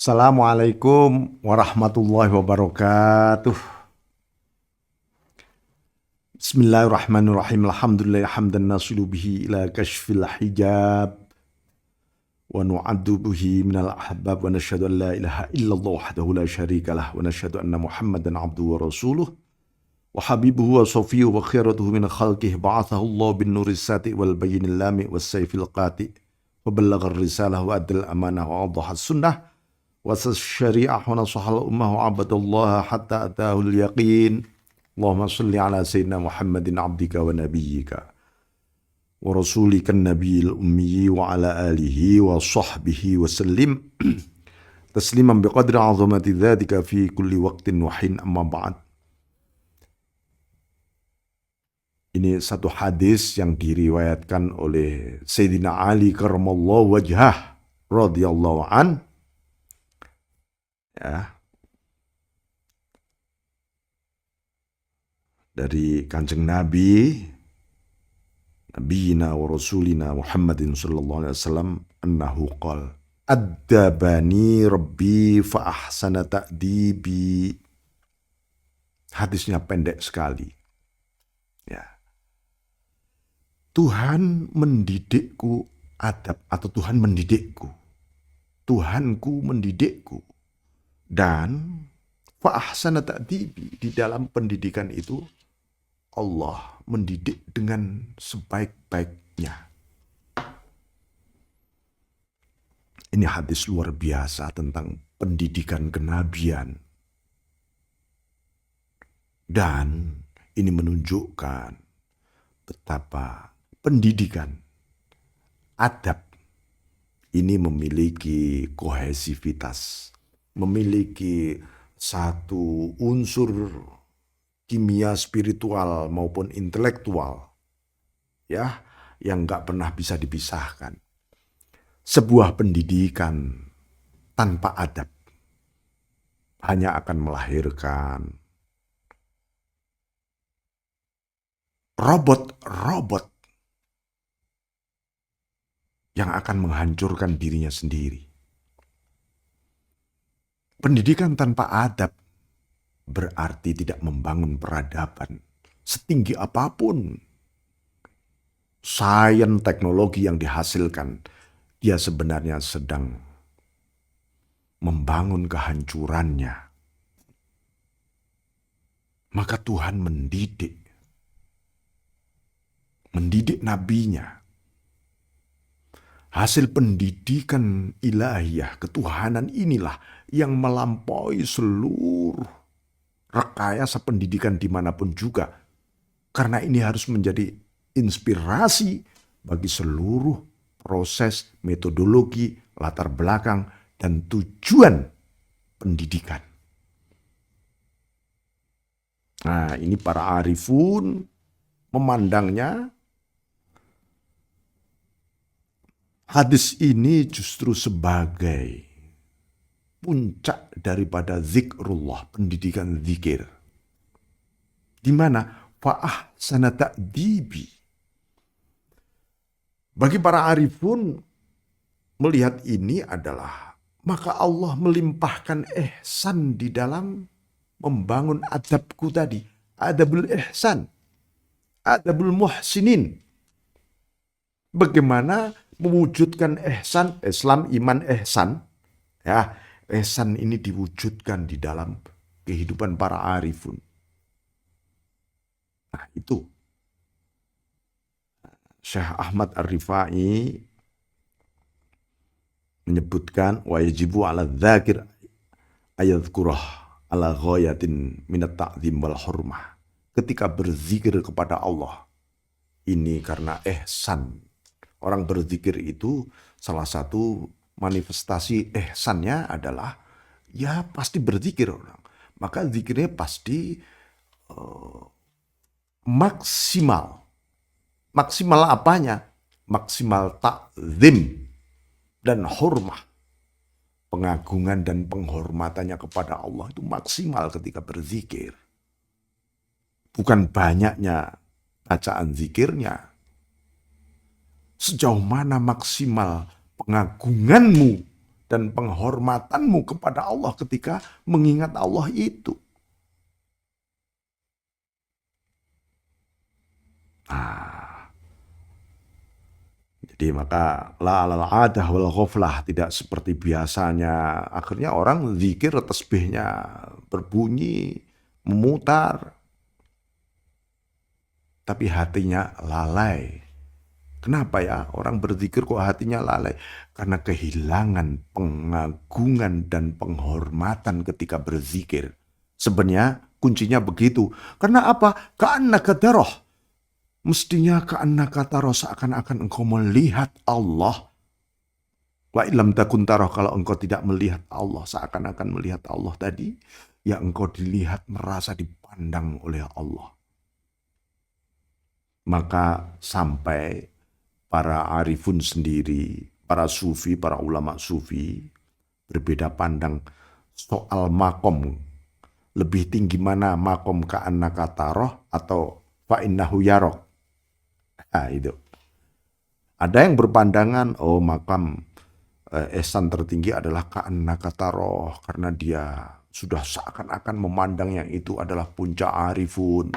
Assalamualaikum warahmatullahi wabarakatuh. Bismillahirrahmanirrahim. Alhamdulillah hamdan nasilu bihi ila kashfil hijab wa nu'addu bihi minal ahbab wa nashhadu an la ilaha illallah wahdahu la syarika lah wa nashhadu anna Muhammadan abduhu wa rasuluh wa habibuhu wa safiyuhu wa khiratuhu min khalqihi ba'athahu Allah bin nuris sati wal bayyinil lami was sayfil qati wa ballaghar risalah wa addal amanah wa adhahas sunnah wasas syariah wa nasahal ummah wa abadallah hatta atahul yaqin. Allahumma salli ala sayyidina Muhammadin abdika wa nabiyyika wa rasulikan nabiyil ummi wa ala alihi wa sahbihi wa sallim tasliman biqadri azamati dhatika fi kulli waqtin wa hin amma ba'd. Ini satu hadis yang diriwayatkan oleh Sayyidina Ali karramallahu wajhah radhiyallahu an. Ya, dari Kanjeng Nabi Nabiyina wa Rasulina Muhammadin sallallahu alaihi wasallam annahu qala addabani rabbi fa ahsana ta'dibi. Hadisnya pendek sekali. Ya. Tuhan mendidikku adab atau Tuhan mendidikku. Tuhanku mendidikku. Dan fa ahsana ta'dibi, di dalam pendidikan itu Allah mendidik dengan sebaik-baiknya. Ini hadis luar biasa tentang pendidikan kenabian. Dan ini menunjukkan betapa pendidikan adab ini memiliki kohesivitas, memiliki satu unsur kimia spiritual maupun intelektual, ya, yang nggak pernah bisa dipisahkan. Sebuah pendidikan tanpa adab hanya akan melahirkan robot-robot yang akan menghancurkan dirinya sendiri. Pendidikan tanpa adab berarti tidak membangun peradaban. Setinggi apapun sains teknologi yang dihasilkan, dia sebenarnya sedang membangun kehancurannya. Maka Tuhan mendidik nabinya. Hasil pendidikan ilahiyah, ketuhanan inilah yang melampaui seluruh rekayasa pendidikan dimanapun juga. Karena ini harus menjadi inspirasi bagi seluruh proses, metodologi, latar belakang, dan tujuan pendidikan. Nah, ini para arifun memandangnya hadis ini justru sebagai puncak daripada zikrullah, pendidikan zikir. Di mana fa'ahsana ta'dibi. Bagi para arifun melihat ini adalah maka Allah melimpahkan ihsan di dalam membangun adabku tadi. Adabul ihsan, adabul muhsinin. Bagaimana mewujudkan ihsan, Islam, iman, ihsan. Ya, ihsan ini diwujudkan di dalam kehidupan para arifun. Nah, itu Syekh Ahmad Ar-Rifai menyebutkan wa yajibu 'ala dzakir ayadhkurah ala ghayatin minat ta'zim wal hurmah. Ketika berzikir kepada Allah, ini karena ihsan. Orang berzikir itu salah satu manifestasi ihsannya adalah ya pasti berzikir orang. Maka zikirnya pasti maksimal. Maksimal apanya? Maksimal ta'zim dan hormah. Pengagungan dan penghormatannya kepada Allah itu maksimal ketika berzikir. Bukan banyaknya bacaan zikirnya. Sejauh mana maksimal pengagunganmu dan penghormatanmu kepada Allah ketika mengingat Allah itu. Nah, jadi maka la alal adah wal ghaflah, tidak seperti biasanya. Akhirnya orang zikir tasbihnya berbunyi, memutar, tapi hatinya lalai. Kenapa ya orang berzikir kok hatinya lalai? Karena kehilangan pengagungan dan penghormatan ketika berzikir. Sebenarnya kuncinya begitu. Karena apa? Ka'annaka tarahu. Mestinya ka'annaka tarahu, seakan-akan engkau melihat Allah. Wa illam takun tarahu, kalau engkau tidak melihat Allah, seakan-akan melihat Allah tadi, ya engkau dilihat, merasa dipandang oleh Allah. Maka sampai para arifun sendiri, para sufi, para ulama sufi, berbeda pandang soal makom. Lebih tinggi mana makom ka'annaka tarahu atau fa'innahu yarok. Nah itu. Ada yang berpandangan, oh makam ihsan tertinggi adalah ka'annaka tarahu, karena dia sudah seakan-akan memandang yang itu adalah puncak arifun.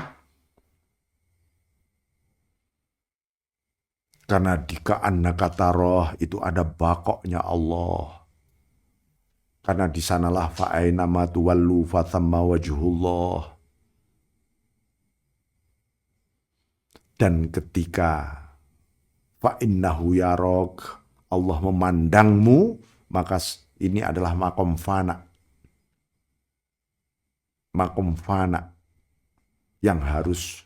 Karena di ka'annaka tarahu itu ada bakoknya Allah. Karena di sanalah fa'ainama tuwallu fathamma wajhullah. Dan ketika fa'innahu yarok, Allah memandangmu, maka ini adalah makom fana. Makom fana yang harus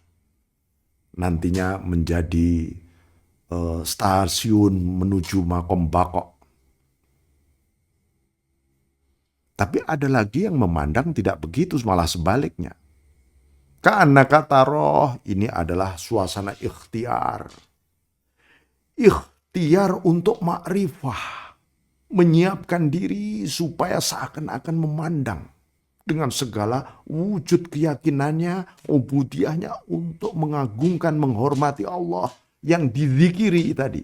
nantinya menjadi stasiun menuju makom bakok. Tapi ada lagi yang memandang tidak begitu, malah sebaliknya. Ka'annaka tarahu ini adalah suasana ikhtiar. Ikhtiar untuk makrifah. Menyiapkan diri supaya seakan-akan memandang. Dengan segala wujud keyakinannya, ubudiyahnya untuk mengagungkan, menghormati Allah yang dizikiri tadi.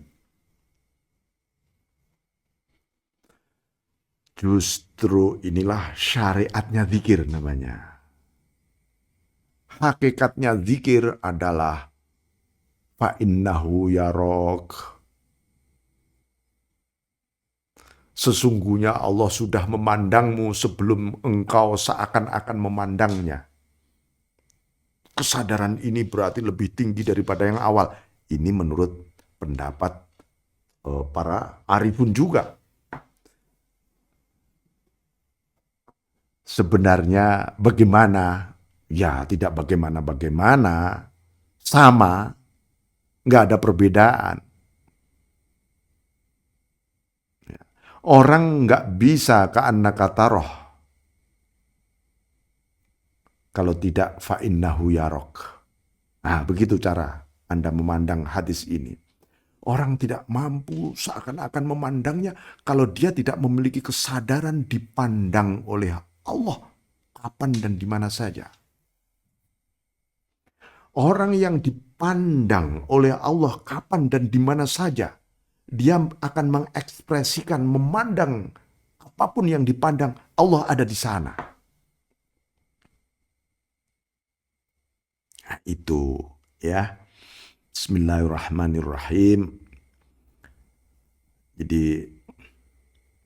Justru inilah syariatnya zikir namanya. Hakikatnya zikir adalah fa'innahu yarok. Sesungguhnya Allah sudah memandangmu sebelum engkau seakan-akan memandangnya. Kesadaran ini berarti lebih tinggi daripada yang awal. Ini menurut pendapat para arifun juga. Sebenarnya bagaimana? Ya tidak bagaimana-bagaimana. Sama. Nggak ada perbedaan. Orang nggak bisa ka'annaka tarahu kalau tidak fa'innahu yarok. Nah begitu cara Anda memandang hadis ini. Orang tidak mampu seakan-akan memandangnya kalau dia tidak memiliki kesadaran dipandang oleh Allah kapan dan di mana saja. Orang yang dipandang oleh Allah kapan dan di mana saja, dia akan mengekspresikan, memandang apapun yang dipandang, Allah ada di sana. Nah, itu ya. Bismillahirrahmanirrahim. Jadi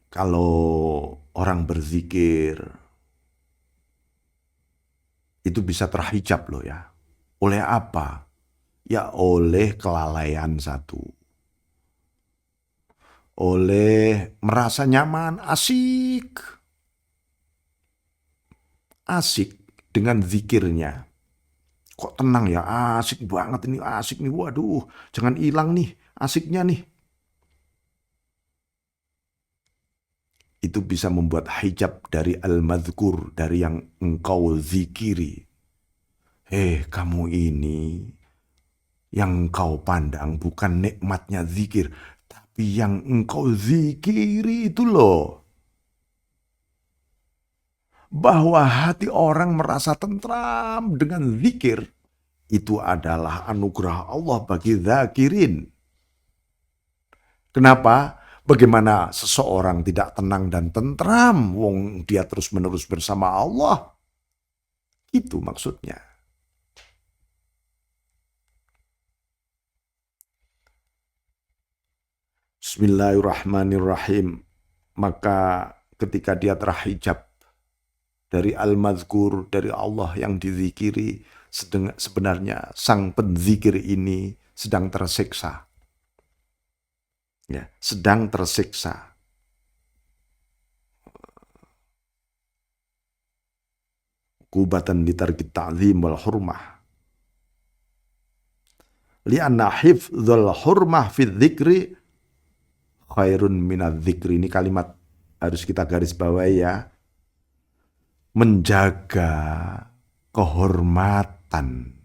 kalau orang berzikir itu bisa terhijab loh ya. Oleh apa? Ya oleh kelalaian satu. Oleh merasa nyaman, asik. Asik dengan zikirnya. Kok tenang ya, asik banget ini, asik nih, waduh, jangan hilang nih, asiknya nih. Itu bisa membuat hijab dari al-madhkur, dari yang engkau zikiri. Kamu ini, yang engkau pandang bukan nikmatnya zikir, tapi yang engkau zikiri itu loh. Bahwa hati orang merasa tentram dengan zikir, itu adalah anugerah Allah bagi zakirin. Kenapa? Bagaimana seseorang tidak tenang dan tentram, wong dia terus-menerus bersama Allah. Itu maksudnya. Bismillahirrahmanirrahim. Maka ketika dia terhijab dari al-mazkur, dari Allah yang dizikiri, sebenarnya sang penzikir ini sedang tersiksa. Ya, sedang tersiksa. Kubatan litarki ta'zim wal hurmah. Lianna hifdzul hurmah fi dzikri khairun minadz dzikri. Ini kalimat harus kita garis bawahi ya. Menjaga kehormatan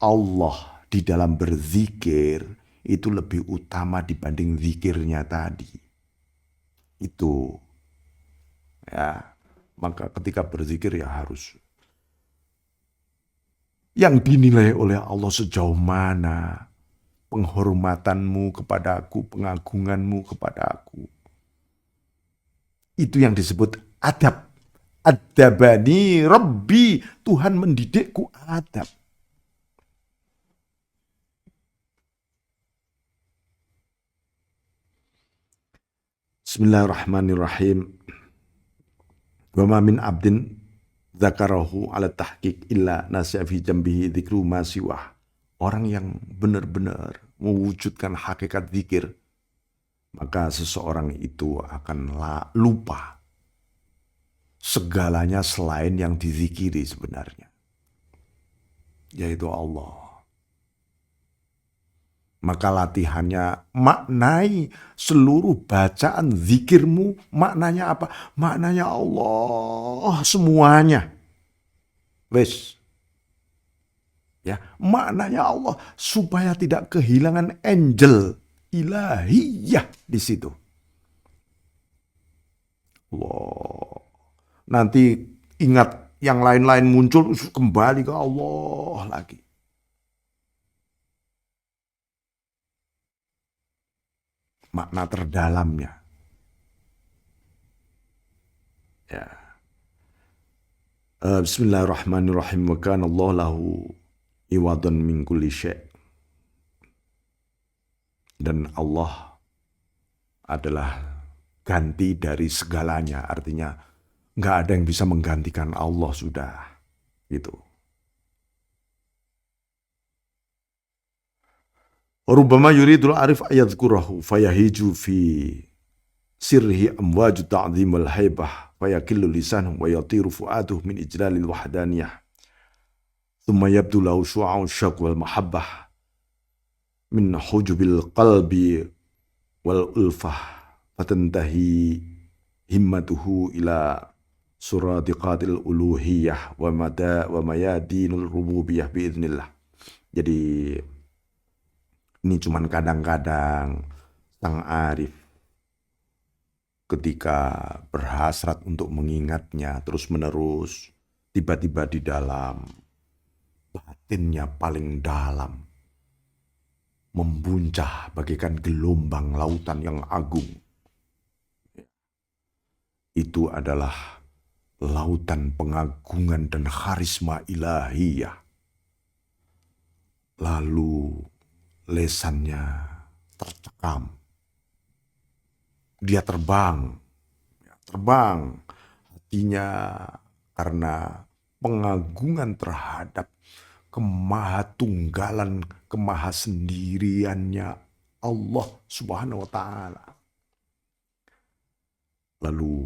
Allah di dalam berzikir itu lebih utama dibanding zikirnya tadi. Itu ya, maka ketika berzikir ya harus yang dinilai oleh Allah sejauh mana penghormatanmu kepadaku, pengagunganmu kepadaku. Itu yang disebut adab. Adabani Rabbi, Tuhan mendidikku adab. Bismillahirrahmanirrahim. Wa ma min abdin dzakarahu ala tahqiq illa nasi'a fi jambihi dzikru ma siwah. Orang yang benar-benar mewujudkan hakikat zikir, maka seseorang itu akan lupa segalanya selain yang dizikiri sebenarnya, yaitu Allah. Maka latihannya maknai seluruh bacaan zikirmu, maknanya apa? Maknanya Allah semuanya. Wes. Ya, maknanya Allah supaya tidak kehilangan angel ilahiyah di situ. Allah. Nanti ingat yang lain-lain muncul, kembali ke Allah lagi. Makna terdalamnya. Ya. Bismillahirrahmanirrahim. Wa kana Allah lahu iwadan min kulli syai'. Dan Allah adalah ganti dari segalanya. Artinya nggak ada yang bisa menggantikan Allah sudah. Gitu. Rubbama yuridul arif ayadhkurahu fayahiju fi sirrihi amwaju ta'zim wal haibah fayakillu lisanuhu wa yatiru fu'aduhu min ijlalil wahdaniyah thumma yabdu lahu syu'a'u syaq wal mahabbah min hujubil qalbi wal ulfah fatantahi himmatuhu ila suradiqatil uluhiyah wa mayadinul rububiyah biiznillah. Jadi ini cuman kadang-kadang sang arif ketika berhasrat untuk mengingatnya terus-menerus, tiba-tiba di dalam batinnya paling dalam membuncah bagaikan gelombang lautan yang agung. Itu adalah lautan pengagungan dan karisma ilahiyah. Lalu lesannya tercekam. Dia terbang hatinya karena pengagungan terhadap kemahatunggalan, kemahasendiriannya Allah Subhanahu wa Ta'ala. Lalu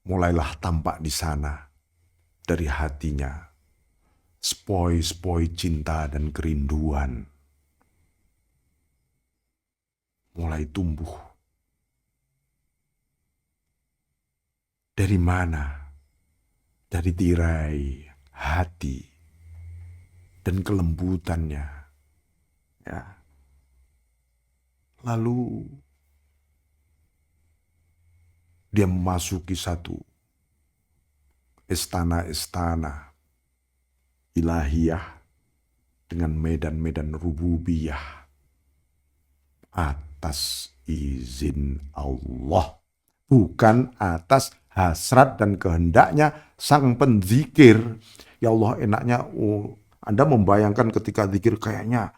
mulailah tampak di sana dari hatinya spoi-spoi cinta dan kerinduan. Mulai tumbuh. Dari mana? Dari tirai hati dan kelembutannya. Ya. Lalu dia memasuki satu istana-istana ilahiyah dengan medan-medan rububiyah. atas izin Allah, bukan atas hasrat dan kehendaknya sang penzikir. Ya Allah, enaknya Anda membayangkan ketika zikir, kayaknya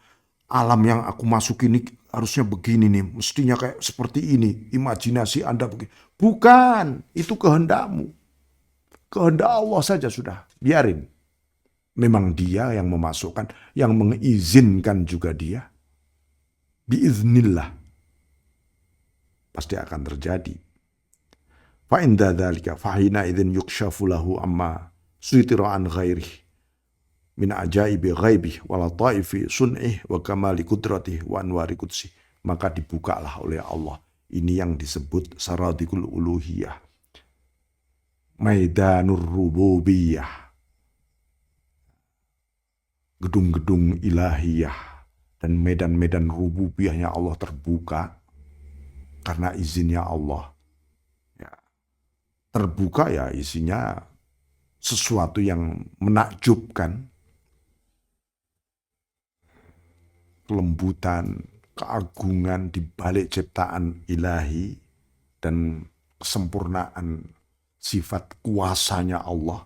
alam yang aku masuki ini harusnya begini nih, mestinya kayak seperti ini, imajinasi Anda begini. Bukan, itu kehendakmu. Kehendak Allah saja sudah, biarin. Memang Dia yang memasukkan, yang mengizinkan juga Dia. Biiznillah. Pasti akan terjadi. Fa'inda dzalika fahina idzin yukshafu lahu amma suitira an ghairih min ajaibi ghaibih wa lataifi sun'ih wa kamali qudratihi wa anwari qudsi. Maka dibukalah oleh Allah. Ini yang disebut saradikul uluhiyah. Maidanur rububiyah. Gedung-gedung ilahiyah dan medan-medan rububiyahnya Allah terbuka karena izinnya Allah. Ya. Terbuka ya isinya sesuatu yang menakjubkan, kelembutan, keagungan di balik ciptaan ilahi dan kesempurnaan sifat kuasanya Allah.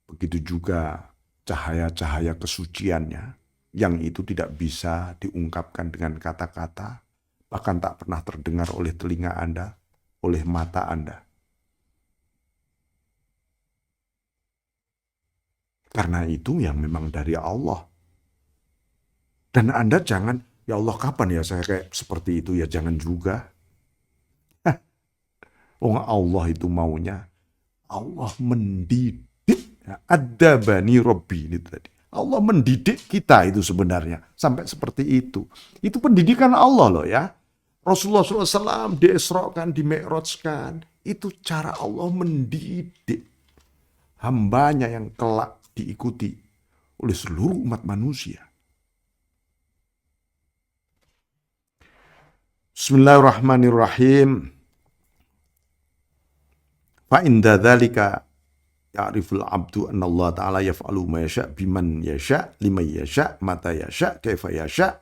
Begitu juga cahaya-cahaya kesuciannya, yang itu tidak bisa diungkapkan dengan kata-kata, bahkan tak pernah terdengar oleh telinga Anda, oleh mata Anda. Karena itu yang memang dari Allah. Dan Anda jangan, ya Allah kapan ya saya kayak seperti itu, ya jangan juga. Allah itu maunya, Allah mendidik. Adabani Robbi ini tadi. Allah mendidik kita itu sebenarnya. Sampai seperti itu. Itu pendidikan Allah loh ya. Rasulullah SAW diisrokan, dimi'rajkan. Itu cara Allah mendidik hambanya yang kelak diikuti oleh seluruh umat manusia. Bismillahirrahmanirrahim. Fa'inda dzalika ya'riful abdu anna Allah ta'ala yaf'alu ma yasha' biman yasha' liman yasha' mata yasha' kaifa yasha'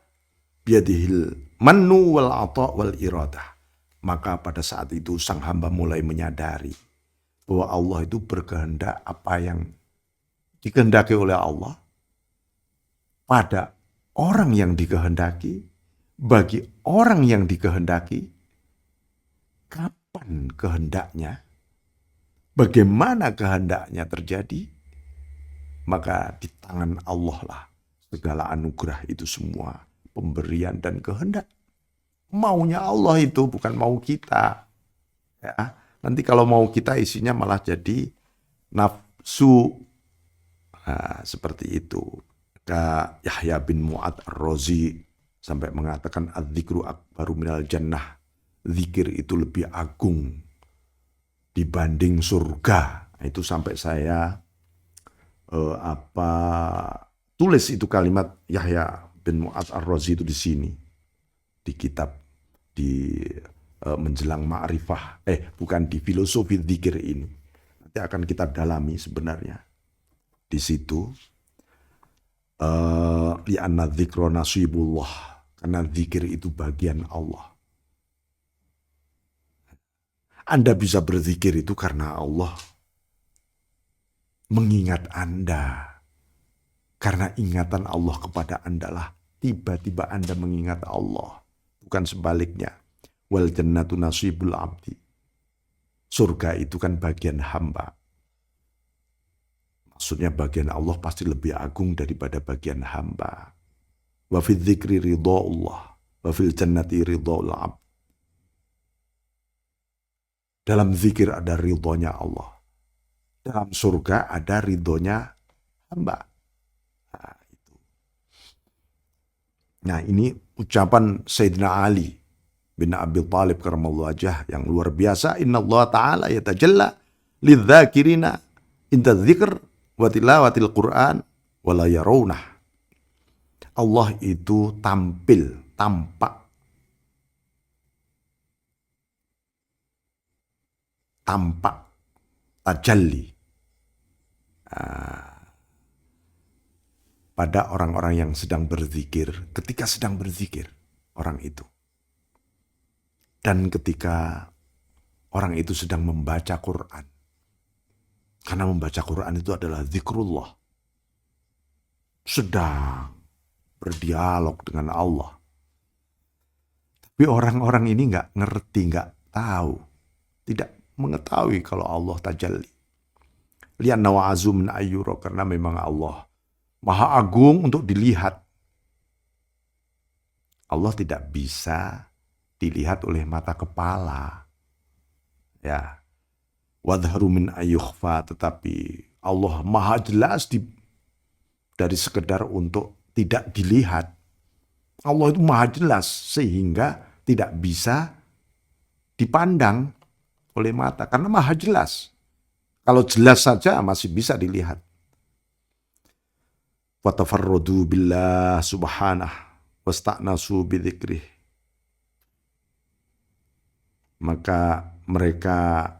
biyadihil mannu wal ata' wal iradah. Maka pada saat itu sang hamba mulai menyadari bahwa Allah itu berkehendak apa yang dikehendaki oleh Allah pada orang yang dikehendaki, bagi orang yang dikehendaki, kapan kehendaknya, bagaimana kehendaknya terjadi, maka di tangan Allah lah segala anugerah itu semua, pemberian dan kehendak. Maunya Allah itu bukan mau kita. Ya, nanti kalau mau kita isinya malah jadi nafsu. Nah, seperti itu. Kak Yahya bin Mu'ad Ar-Razi sampai mengatakan adzikru akbaru minal jannah. Zikir itu lebih agung dibanding surga. Itu sampai saya tulis itu kalimat Yahya bin Mu'ad Ar-Razi itu di sini, di kitab di menjelang ma'rifah, bukan di filosofi zikir ini. Nanti akan kita dalami sebenarnya di situ. Li'anna dzikra nasibullah, karena zikir itu bagian Allah. Anda bisa berzikir itu karena Allah mengingat Anda. Karena ingatan Allah kepada Anda lah tiba-tiba Anda mengingat Allah. Bukan sebaliknya. Wal jannatu nasibul abdi. Surga itu kan bagian hamba. Maksudnya bagian Allah pasti lebih agung daripada bagian hamba. Wa fil dzikri ridha'ullah, wa fil jannati ridha'ul abd. Dalam zikir ada ridhonya Allah. Dalam surga ada ridhonya hamba. Nah, ini ucapan Sayyidina Ali bin Abi Thalib karamallahu wajhah yang luar biasa. Inna Allah Ta'ala yatajalla lidzakirina inda dzikr wa tilawatil Qur'an wa la yarawna. Allah itu tampil, tampak, tajalli pada orang-orang yang sedang berzikir, ketika sedang berzikir orang itu. Dan ketika orang itu sedang membaca Quran, karena membaca Quran itu adalah zikrullah, sedang berdialog dengan Allah. Tapi orang-orang ini nggak ngerti, nggak tahu, tidak mengetahui kalau Allah tajalli. Lianna wa'azu min ayyuro, karena memang Allah maha agung untuk dilihat. Allah tidak bisa dilihat oleh mata kepala. Ya. Wadharu min ayyukhfa, tetapi Allah maha jelas dari sekedar untuk tidak dilihat. Allah itu maha jelas sehingga tidak bisa dipandang oleh mata karena maha jelas. Kalau jelas saja masih bisa dilihat. Wa tafarradu billah subhanah wasta'nasu bidzikrih. Maka mereka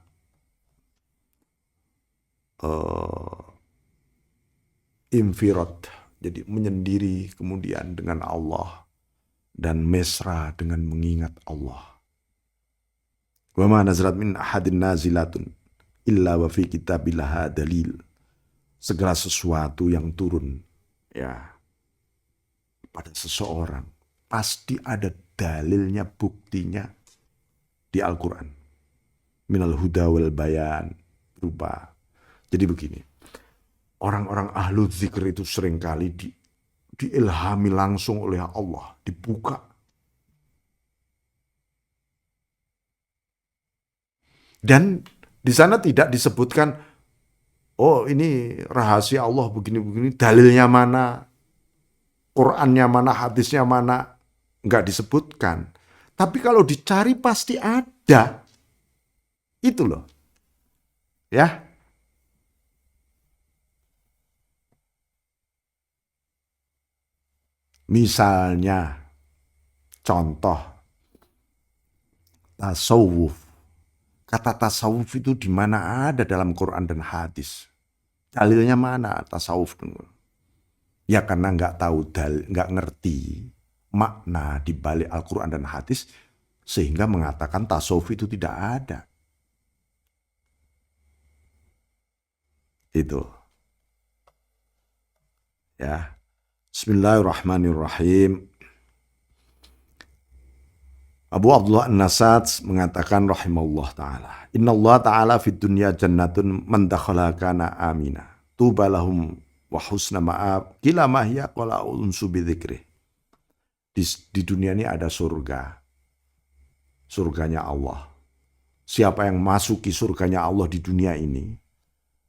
infirot, jadi menyendiri kemudian dengan Allah dan mesra dengan mengingat Allah. Wa ma nazalat min ahadin nazilatun illa wa fi kitabillaha dalil. Segala sesuatu yang turun ya pada seseorang pasti ada dalilnya, buktinya di Al-Quran. Minal huda wal bayan, berupa. Jadi begini, orang-orang ahlu dzikir itu seringkali diilhami langsung oleh Allah, dibuka. Dan di sana tidak disebutkan, oh ini rahasia Allah begini-begini, dalilnya mana, Qurannya mana, hadisnya mana, nggak disebutkan. Tapi kalau dicari pasti ada. Itu loh. Ya. Misalnya, contoh, tasawuf. Kata tasawuf itu di mana ada dalam Quran dan hadis. Dalilnya mana tasawuf? Ya karena nggak tahu, nggak ngerti makna di balik Al-Quran dan hadis, sehingga mengatakan tasawuf itu tidak ada. Itu. Ya. Bismillahirrahmanirrahim. Abu Abdullah An-Nasats mengatakan rahimahullah ta'ala. Inna Allah ta'ala fid dunya jannatun man dakhala kana amina. Tuba lahum wa husna ma'ab. Kila mahya qala unsu bidzikrih. Di dunia ini ada surga. Surganya Allah. Siapa yang masuki surganya Allah di dunia ini,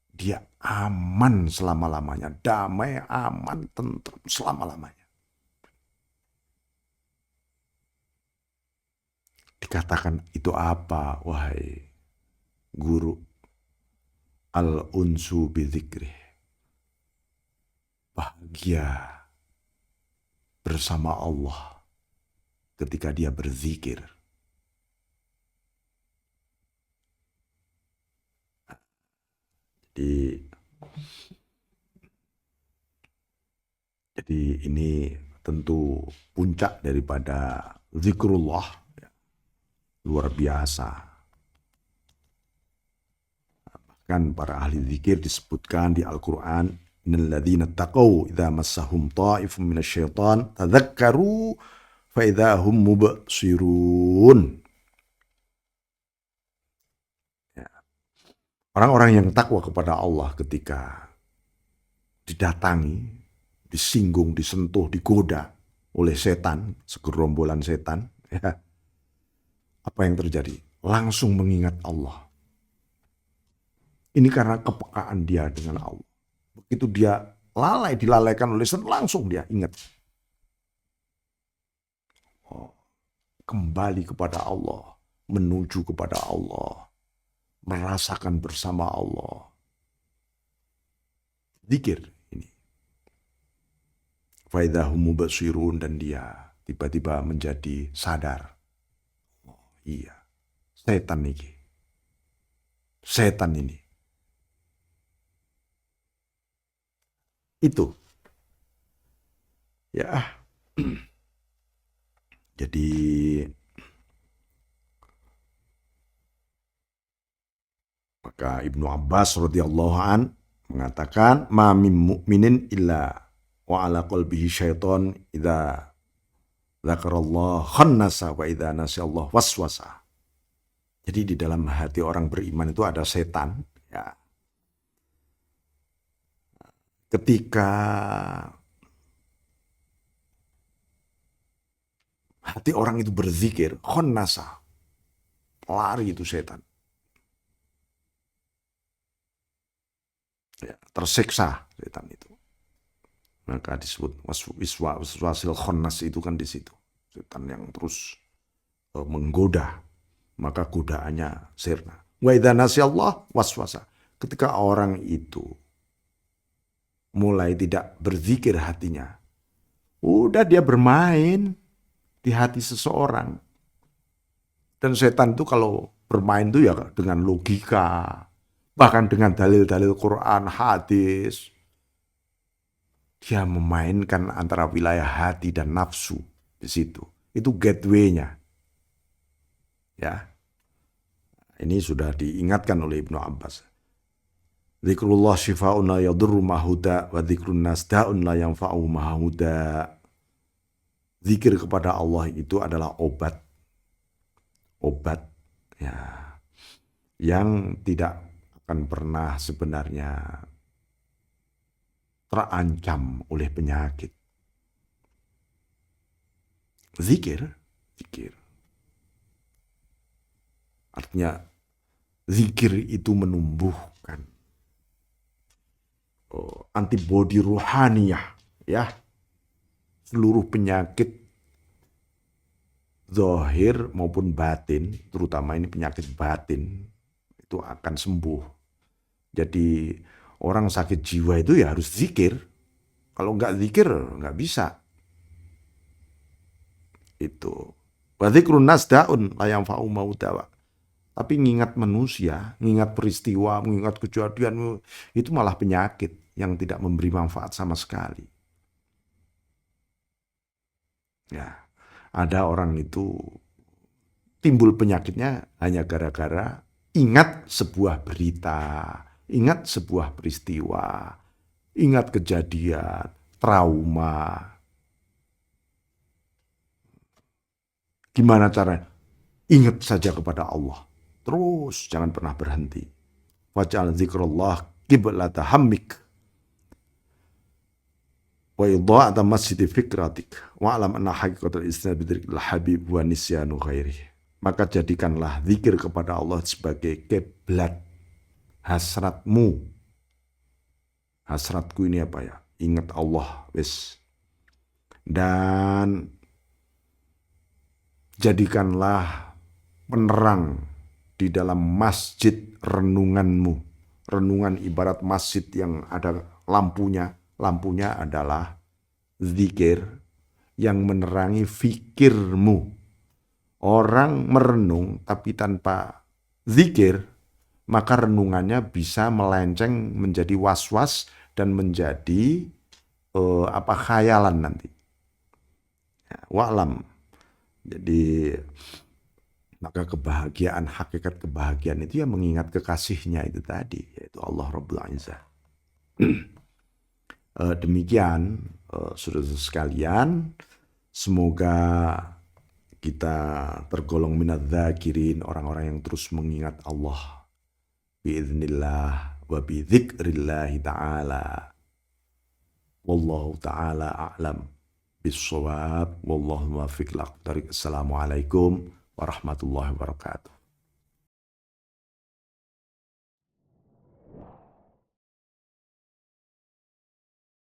dia aman selama-lamanya. Damai, aman, tentram selama-lamanya. Dikatakan itu apa, wahai guru? Al-unsu bidzikrih. Bahagia bersama Allah ketika dia berzikir. Jadi ini tentu puncak daripada zikrullah, luar biasa. Bahkan para ahli zikir disebutkan di Al-Quran, innal ladzina taqaw idza massahum ta'ifun minasyaitan tadzakkaru fa idza hum mubsirun. Ya. Orang-orang yang takwa kepada Allah ketika didatangi, disinggung, disentuh, digoda oleh setan, segerombolan setan, ya, apa yang terjadi? Langsung mengingat Allah. Ini karena kepekaan dia dengan Allah. Begitu dia dilalaikan oleh setan, langsung dia ingat. Oh, kembali kepada Allah, menuju kepada Allah, merasakan bersama Allah. Zikir ini. Faidahum mubasirun, dan dia tiba-tiba menjadi sadar. Oh iya, setan ini. Setan ini. Itu. Ya. Jadi Maka Ibnu Abbas radhiyallahu an mengatakan, ma min mu'minin illa wa ala qalbihi syaiton idza dzakarallah khannasa wa idza nasiyallah waswasa. Jadi di dalam hati orang beriman itu ada setan, ya. Ketika hati orang itu berzikir, khannasa, lari itu setan. Ya, tersiksa setan itu. Maka disebut waswasil khannas itu kan di situ. Setan yang terus menggoda, maka godaannya sirna. Wa idza nasiyallah waswasa. Ketika orang itu mulai tidak berzikir hatinya, udah dia bermain di hati seseorang. Dan setan itu kalau bermain itu ya dengan logika, bahkan dengan dalil-dalil Quran, hadis. Dia memainkan antara wilayah hati dan nafsu di situ. Itu gateway-nya. Ya. Ini sudah diingatkan oleh Ibnu Abbas. Zikrullah syifa'un la yadurru mahuda wa zikrun nas da'un la yanfa'u mahuda. Zikir kepada Allah itu adalah obat. Obat ya, yang tidak akan pernah sebenarnya terancam oleh penyakit. Zikir. Artinya zikir itu menumbuhkan antibodi ruhaniyah, ya. Seluruh penyakit zahir maupun batin, terutama ini penyakit batin, itu akan sembuh. Jadi orang sakit jiwa itu ya harus zikir. Kalau nggak zikir nggak bisa. Itu. Wa dzikrun nas da'un la yanfa'u maudawa. Tapi ngingat manusia, ngingat peristiwa, mengingat kejadian, itu malah penyakit yang tidak memberi manfaat sama sekali. Ya, ada orang itu timbul penyakitnya hanya gara-gara ingat sebuah berita, ingat sebuah peristiwa, ingat kejadian, trauma. Gimana caranya? Ingat saja kepada Allah. Terus jangan pernah berhenti. Waj'al zikrullah qiblata hammik. Wa idha'ata masjidi fikratik. Wa'alam anna haqiqatul isnad bidzikrillah habib wa nisyanu ghairih. Maka jadikanlah zikir kepada Allah sebagai kiblat hasratmu. Hasratku ini apa ya? Ingat Allah, wis. Dan jadikanlah penerang di dalam masjid renunganmu. Renungan ibarat masjid yang ada lampunya. Lampunya adalah zikir yang menerangi fikirmu. Orang merenung tapi tanpa zikir, maka renungannya bisa melenceng menjadi was-was dan menjadi khayalan nanti. Ya, wa'lam. Jadi maka kebahagiaan, hakikat kebahagiaan itu yang mengingat kekasihnya itu tadi, yaitu Allah Rabbul Izzah. Demikian saudara sekalian, semoga kita tergolong minadz dzakirin, orang-orang yang terus mengingat Allah biiznillah wa bidzikrillah ta'ala. Wallahu ta'ala a'lam bis-shawab, wallahu muwaffiq. Assalamualaikum warahmatullahi wabarakatuh.